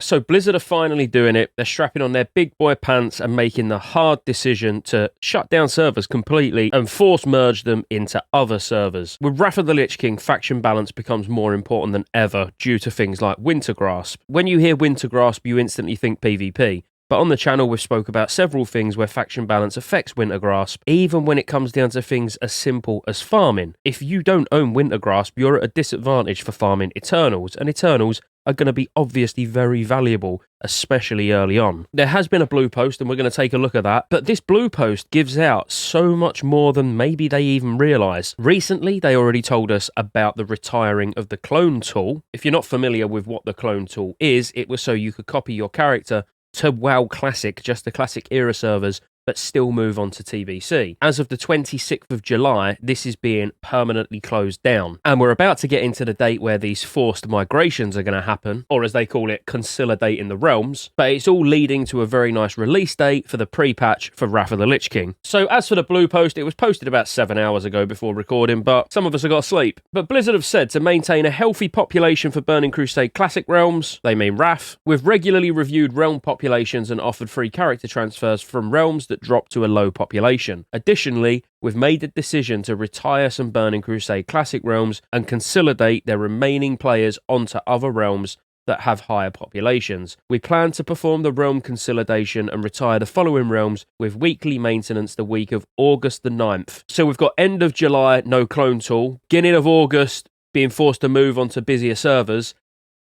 So Blizzard are finally doing it. They're strapping on their big boy pants and making the hard decision to shut down servers completely and force merge them into other servers. With Wrath of the Lich King, faction balance becomes more important than ever due to things like Wintergrasp. When you hear Wintergrasp, you instantly think PvP. But on the channel, we've spoke about several things where faction balance affects Wintergrasp, even when it comes down to things as simple as farming. If you don't own Wintergrasp, you're at a disadvantage for farming Eternals, and Eternals are going to be obviously very valuable, especially early on. There has been a blue post, and we're going to take a look at that, but this blue post gives out so much more than maybe they even realise. Recently, they already told us about the retiring of the clone tool. If you're not familiar with what the clone tool is, it was so you could copy your character to WoW Classic, just the Classic era servers, but still move on to TBC. As of the 26th of July, this is being permanently closed down. And we're about to get into the date where these forced migrations are going to happen, or as they call it, consolidating the realms. But it's all leading to a very nice release date for the pre-patch for Wrath of the Lich King. So as for the blue post, it was posted about 7 hours ago before recording, but some of us have got to sleep. But Blizzard have said to maintain a healthy population for Burning Crusade Classic realms, they mean Wrath, with regularly reviewed realm populations and offered free character transfers from realms that drop to a low population. Additionally, we've made the decision to retire some Burning Crusade Classic realms and consolidate their remaining players onto other realms that have higher populations. We plan to perform the realm consolidation and retire the following realms with weekly maintenance the week of August the 9th. So we've got end of July, no clone tool. Beginning of August, being forced to move on to busier servers.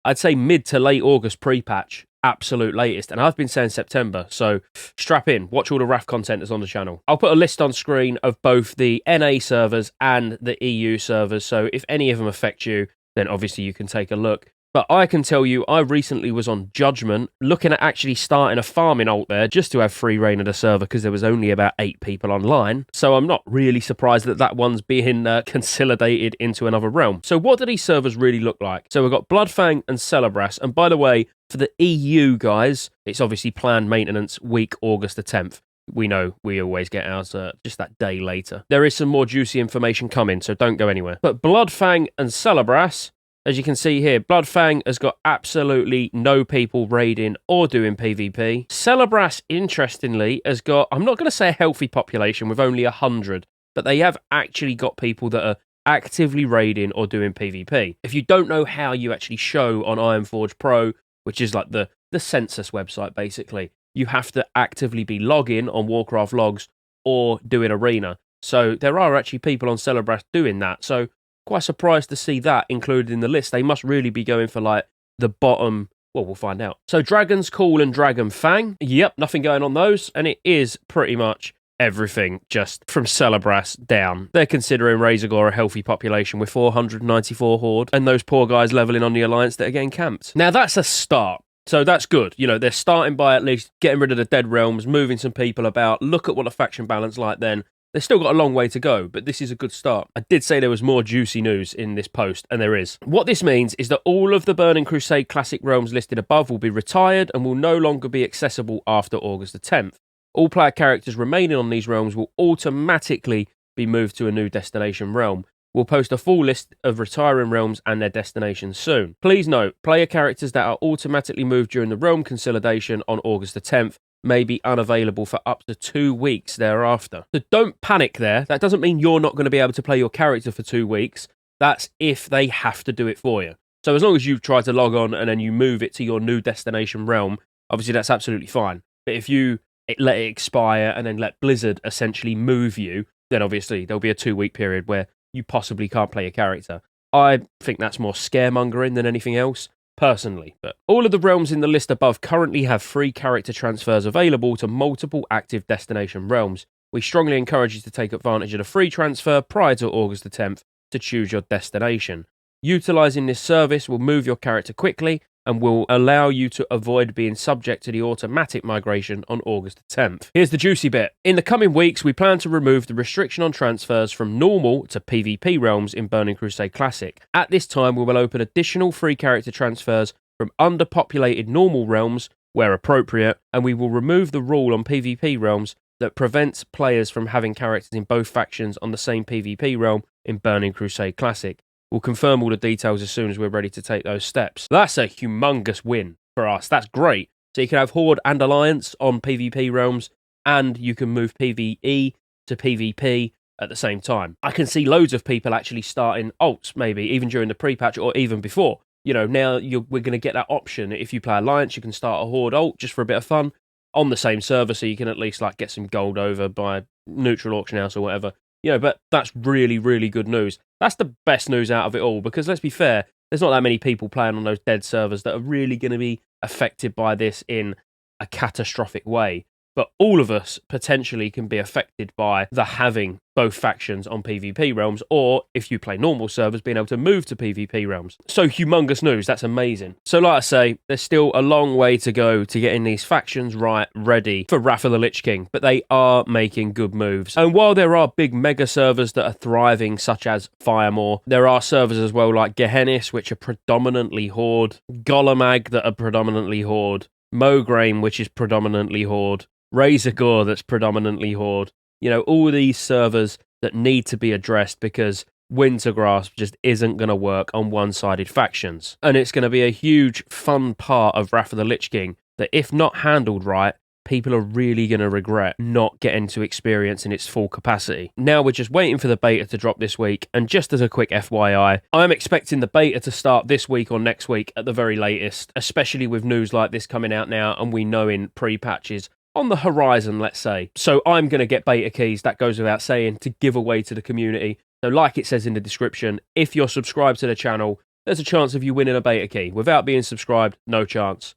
I'd say mid to late August pre-patch. Absolute latest, and I've been saying September, so strap in, watch all the Wrath content that's on the channel. I'll put a list on screen of both the NA servers and the EU servers, so if any of them affect you, then obviously you can take a look. But I can tell you, I recently was on Judgment, looking at actually starting a farming alt there just to have free reign of the server because there was only about 8 people online. So I'm not really surprised that that one's being consolidated into another realm. So what do these servers really look like? So we've got Bloodfang and Celebras, and by the way, for the EU guys, it's obviously planned maintenance week August the 10th. We know we always get ours just that day later. There is some more juicy information coming, so don't go anywhere. But Bloodfang and Celebras, as you can see here, Bloodfang has got absolutely no people raiding or doing PvP. Celebras, interestingly, has got, I'm not going to say a healthy population with only 100, but they have actually got people that are actively raiding or doing PvP. If you don't know how you actually show on Ironforge Pro, which is like the census website, basically, you have to actively be logging on Warcraft logs or doing arena. So there are actually people on Celebras doing that. So quite surprised to see that included in the list. They must really be going for like the bottom. Well, we'll find out. So Dragon's Call and Dragon Fang. Yep, nothing going on those. And it is pretty much everything just from Celebras down. They're considering Razorgore a healthy population with 494 Horde and those poor guys leveling on the Alliance that are getting camped. Now that's a start. So that's good. You know, they're starting by at least getting rid of the dead realms, moving some people about. Look at what the faction balance like then. They've still got a long way to go, but this is a good start. I did say there was more juicy news in this post, and there is. What this means is that all of the Burning Crusade Classic realms listed above will be retired and will no longer be accessible after August the 10th. All player characters remaining on these realms will automatically be moved to a new destination realm. We'll post a full list of retiring realms and their destinations soon. Please note, player characters that are automatically moved during the realm consolidation on August the 10th may be unavailable for up to 2 weeks thereafter. So don't panic there. That doesn't mean you're not going to be able to play your character for 2 weeks. That's if they have to do it for you. So as long as you try to log on and then you move it to your new destination realm, obviously that's absolutely fine. But if you let it expire and then let Blizzard essentially move you, then obviously there'll be a 2-week period where you possibly can't play a character. I think that's more scaremongering than anything else, personally. But all of the realms in the list above currently have free character transfers available to multiple active destination realms. We strongly encourage you to take advantage of the free transfer prior to August the 10th to choose your destination. Utilising this service will move your character quickly and will allow you to avoid being subject to the automatic migration on August the 10th. Here's the juicy bit. In the coming weeks, we plan to remove the restriction on transfers from normal to PvP realms in Burning Crusade Classic. At this time, we will open additional free character transfers from underpopulated normal realms where appropriate, and we will remove the rule on PvP realms that prevents players from having characters in both factions on the same PvP realm in Burning Crusade Classic. We'll confirm all the details as soon as we're ready to take those steps. That's a humongous win. for us. That's great. So you can have Horde and Alliance on PvP realms, and you can move PvE to PvP at the same time. I can see loads of people actually starting alts, maybe even during the pre-patch or even before. You know, now we're going to get that option. If you play Alliance, you can start a Horde alt just for a bit of fun on the same server, so you can at least like get some gold over by neutral auction house or whatever. You know, but that's really, really good news. That's the best news out of it all, because let's be fair, there's not that many people playing on those dead servers that are really going to be affected by this in a catastrophic way. But all of us potentially can be affected by the having both factions on PvP realms, or if you play normal servers, being able to move to PvP realms. So humongous news, that's amazing. So like I say, there's still a long way to go to getting these factions right, ready for Wrath of the Lich King, but they are making good moves. And while there are big mega servers that are thriving, such as Firemore, there are servers as well like Gehennis, which are predominantly Horde, Golemag that are predominantly Horde, Mograine, which is predominantly Horde, Razorgore that's predominantly Horde. You know, all these servers that need to be addressed because Wintergrasp just isn't going to work on one-sided factions. And it's going to be a huge, fun part of Wrath of the Lich King that, if not handled right, people are really going to regret not getting to experience in its full capacity. Now we're just waiting for the beta to drop this week, and just as a quick FYI, I'm expecting the beta to start this week or next week at the very latest, especially with news like this coming out now and we know in pre-patches on the horizon, let's say. So I'm going to get beta keys, that goes without saying, to give away to the community. So like it says in the description, if you're subscribed to the channel, there's a chance of you winning a beta key. Without being subscribed, no chance.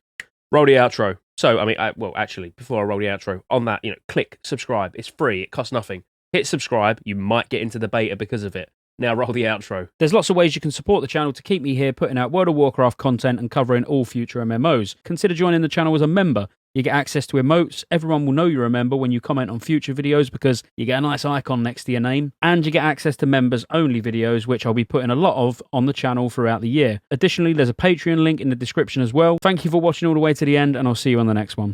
Roll the outro. So, I mean, well, actually, before I roll the outro, on that, you know, click subscribe. It's free. It costs nothing. Hit subscribe. You might get into the beta because of it. Now roll the outro. There's lots of ways you can support the channel to keep me here putting out World of Warcraft content and covering all future MMOs. Consider joining the channel as a member. You get access to emotes. Everyone will know you're a member when you comment on future videos because you get a nice icon next to your name. And you get access to members-only videos, which I'll be putting a lot of on the channel throughout the year. Additionally, there's a Patreon link in the description as well. Thank you for watching all the way to the end, and I'll see you on the next one.